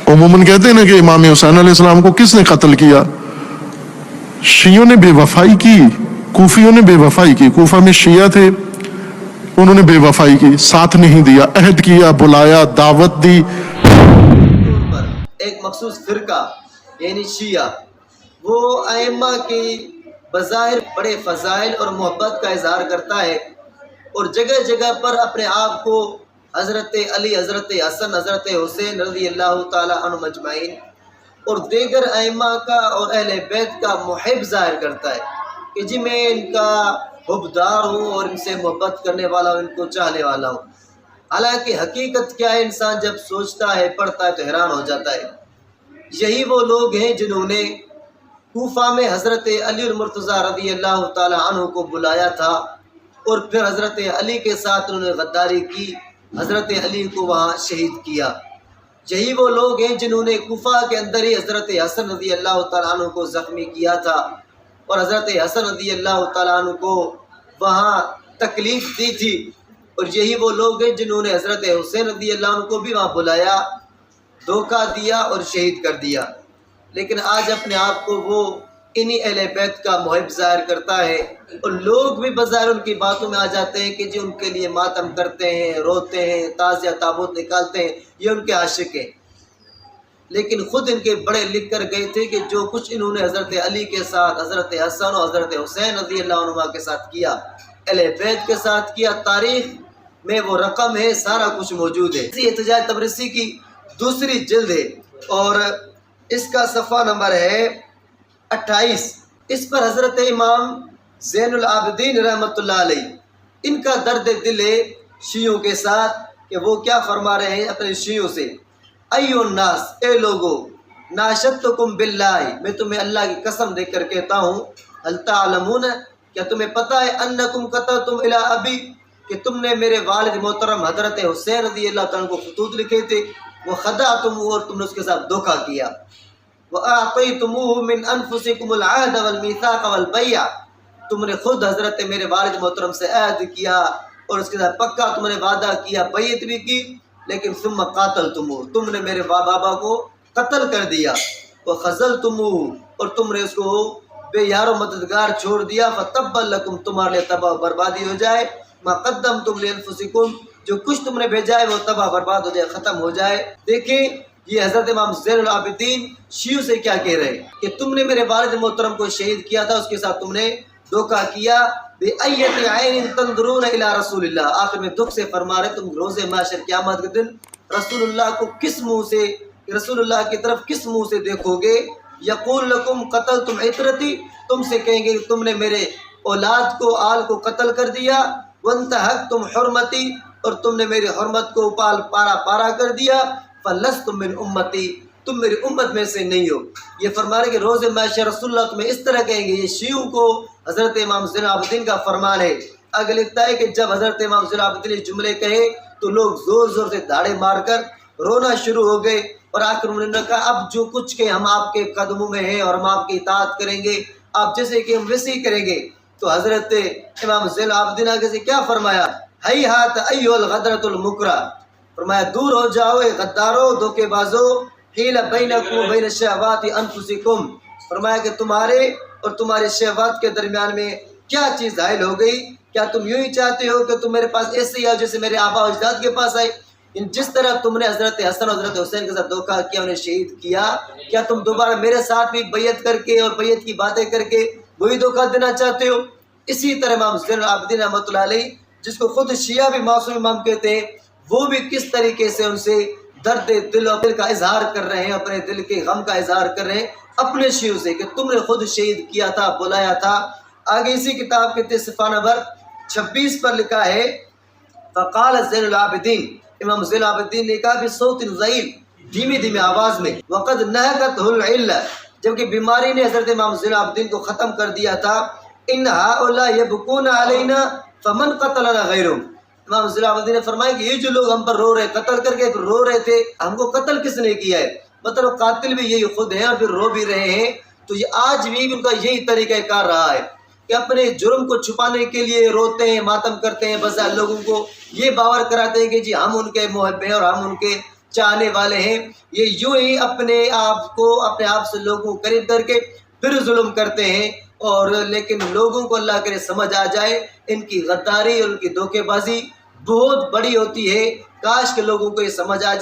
عموماً کہتے ہیں نا کہ امام حسین علیہ السلام کو کس نے قتل کیا؟ شیعوں نے بے وفائی کی، کوفیوں نے بے وفائی کی۔ کوفہ میں شیعہ تھے، انہوں نے بے وفائی کی، ساتھ نہیں دیا، عہد کیا، بلایا، دعوت دی۔ طور پر ایک مخصوص فرقہ یعنی شیعہ وہ ائمہ کی بظاہر بڑے فضائل اور محبت کا اظہار کرتا ہے، اور جگہ جگہ پر اپنے آپ کو حضرت علی، حضرت حسن، حضرت حسین رضی اللہ تعالی عنہم اجمعین اور دیگر ائمہ کا اور اہل بیت کا محب ظاہر کرتا ہے کہ جی میں ان کا حبدار ہوں اور ان سے محبت کرنے والا ہوں، ان کو چاہنے والا ہوں۔ حالانکہ حقیقت کیا ہے، انسان جب سوچتا ہے، پڑھتا ہے تو حیران ہو جاتا ہے۔ یہی وہ لوگ ہیں جنہوں نے کوفہ میں حضرت علی المرتضیٰ رضی اللہ تعالی عنہ کو بلایا تھا، اور پھر حضرت علی کے ساتھ انہوں نے غداری کی، حضرت علی کو وہاں شہید کیا۔ یہی وہ لوگ ہیں جنہوں نے کوفہ کے اندر ہی حضرت حسن رضی اللہ تعالیٰ عنہ کو زخمی کیا تھا، اور حضرت حسن رضی اللہ تعالیٰ عنہ کو وہاں تکلیف دی تھی۔ اور یہی وہ لوگ ہیں جنہوں نے حضرت حسین رضی اللہ عنہ کو بھی وہاں بلایا، دھوکہ دیا اور شہید کر دیا۔ لیکن آج اپنے آپ کو وہ انہی اہل بیت کا محب ظاہر کرتا ہے، اور لوگ بھی بظاہر ان کی باتوں میں آ جاتے ہیں کہ جی ان کے لیے ماتم کرتے ہیں، روتے ہیں، تعزیہ تابوت نکالتے ہیں، یہ ان کے عاشق ہیں۔ لیکن خود ان کے بڑے لکھ کر گئے تھے کہ جو کچھ انہوں نے حضرت علی کے ساتھ، حضرت حسن اور حضرت حسین رضی اللہ عنہ کے ساتھ کیا، اہل بیت کے ساتھ کیا، تاریخ میں وہ رقم ہے، سارا کچھ موجود ہے۔ اسی احتجاج تبرسی کی دوسری جلد ہے، اور اس کا صفحہ نمبر ہے 28۔ اس پر حضرت امام زین العابدین رحمۃ اللہ علیہ ان کا درد دل ہے شیعوں کے ساتھ، کہ وہ کیا فرما رہے ہیں اپنے شیعوں سے: ایو الناس، اے لوگو، ناشدتکم باللہ، میں تمہیں اللہ کی قسم دے کر کہتا ہوں، هل تعلمون، کیا تمہیں پتہ ہے، انکم قتلتم الی ابی، کہ تم نے میرے والد محترم حضرت حسین رضی اللہ تعالیٰ کو خطوط لکھے تھے، وخدعتموہ، اور تم نے اس کے ساتھ دھوکہ کیا، وَأَعْطَيْتُمُوهُ مِنْ أَنفُسِكُمُ الْعَهْدَ وَالْمِيثَاقَ وَالْبَيْعَةَ، تم نے خود حضرت میرے والد محترم سے عہد کیا اور اس کے ساتھ پکا تم نے وعدہ کیا، بیعت بھی کی، لیکن ثم قاتلتموہ، تم نے میرے بابا کو قتل کر دیا، وَخَذَلْتُمُوهُ، اور تم نے اس کو بے یار و مددگار چھوڑ دیا، فَتَبًّا لَكُمْ، تمہارے لیے تباہ و بربادی ہو جائے، مَا قَدَّمْتُمْ لِأَنفُسِكُمْ، جو کچھ تم نے بھیجا ہے وہ تباہ برباد ہو جائے، ختم ہو جائے۔ دیکھیں یہ حضرت امام زین العابدین شیعوں سے کیا کہہ رہے ہیں کہ تم نے میرے والد محترم کو شہید کیا تھا، اس کے ساتھ تم نے دھوکہ کیا۔ بِأَيَّةِ عَيْنٍ تَنْظُرُونَ إِلَىٰ رَسُولِ اللَّهِ، آخر میں دکھ سے فرما رہے تم روز محشر قیامت کے دن رسول اللہ کو کس منہ سے، رسول اللہ کی طرف کس منہ سے دیکھو گے؟ یقول لکم قتلتم عترتی، تم سے کہیں گے کہ تم نے میرے اولاد کو، آل کو قتل کر دیا، وانتہکتم حرمتی، اور تم نے میری حرمت کو پال پارا پارا کر دیا، فلستم من امتی، تم میری امت میں سے نہیں ہو۔ یہ فرما رہے کہ روز محشر رسول اللہ تمہیں اس طرح کہیں گے۔ یہ شیعوں کو حضرت امام زین العابدین کا فرمان ہے۔ آگے لکھتا ہے کہ جب حضرت امام زین العابدین نے جملے کہے تو لوگ زور زور سے دھاڑے مار کر رونا شروع ہو گئے، اور آخر انہوں نے کہا اب جو کچھ کہ ہم آپ کے قدموں میں ہیں اور ہم آپ کی اطاعت کریں گے، آپ جیسے کہ ہم ویسے ہی کریں گے۔ تو حضرت امام زین العابدین آگے سے کیا فرمایا: ہیہات ایھا الغدرۃ المکرہ، فرمایا دور ہو جاؤ اے غدارو، دھوکے بازو، حیل بینکم و بین شہوات انفسکم، فرمایا کہ تمہارے اور تمہارے شہوات کے درمیان میں کیا چیز حائل ہو گئی؟ کیا تم یوں ہی چاہتے ہو کہ تم میرے پاس ایسے ہی آؤ جیسے میرے آبا و اجداد کے پاس آئے؟ جس طرح تم نے حضرت حسن اور حضرت حسین کے ساتھ دھوکہ کیا، انہیں شہید کیا، کیا تم دوبارہ میرے ساتھ بھی بیعت کر کے اور بیعت کی باتیں کر کے وہی دھوکہ دینا چاہتے ہو؟ اسی طرح امام زین العابدین رحمۃ اللہ علیہ، جس کو خود شیعہ بھی معصوم امام کہتے ہیں، وہ بھی کس طریقے سے ان سے درد دل اور دل کا اظہار کر رہے ہیں، اپنے دل کے غم کا اظہار کر رہے ہیں اپنے شیعوں سے کہ تم نے خود شہید کیا تھا، بلایا تھا۔ آگے اسی کتاب کے صفحہ نمبر 26 پر لکھا ہے: فقال زین العابدین، امام زین العابدین نے کہا بصوت ضئیل، دھیمی دھیمی آواز میں، وقد نہکتہ العلہ، جبکہ بیماری نے حضرت امام زین العابدین کو ختم کر دیا تھا، ان ہؤلاء یبکون علینا فمن قتلنا غیرہم، امام زین العابدین نے فرمایا کہ یہ جو لوگ ہم پر رو رہے، قتل کر کے رو رہے تھے، ہم کو قتل کس نے کیا ہے؟ مطلب قاتل بھی یہی خود ہیں اور پھر رو بھی رہے ہیں۔ تو یہ آج بھی ان کا یہی طریقہ کار رہا ہے کہ اپنے جرم کو چھپانے کے لیے روتے ہیں، ماتم کرتے ہیں، بظاہر لوگوں کو یہ باور کراتے ہیں کہ جی ہم ان کے محب ہیں اور ہم ان کے چاہنے والے ہیں، یہ یوں ہی اپنے آپ سے لوگوں کو قریب کر کے پھر ظلم کرتے ہیں، اور لیکن لوگوں کو اللہ کرے سمجھ آ جائے ان کی غداری اور ان کی دھوکے بازی بہت بڑی ہوتی ہے۔ کاش کہ لوگوں کو یہ سمجھ آ جائے۔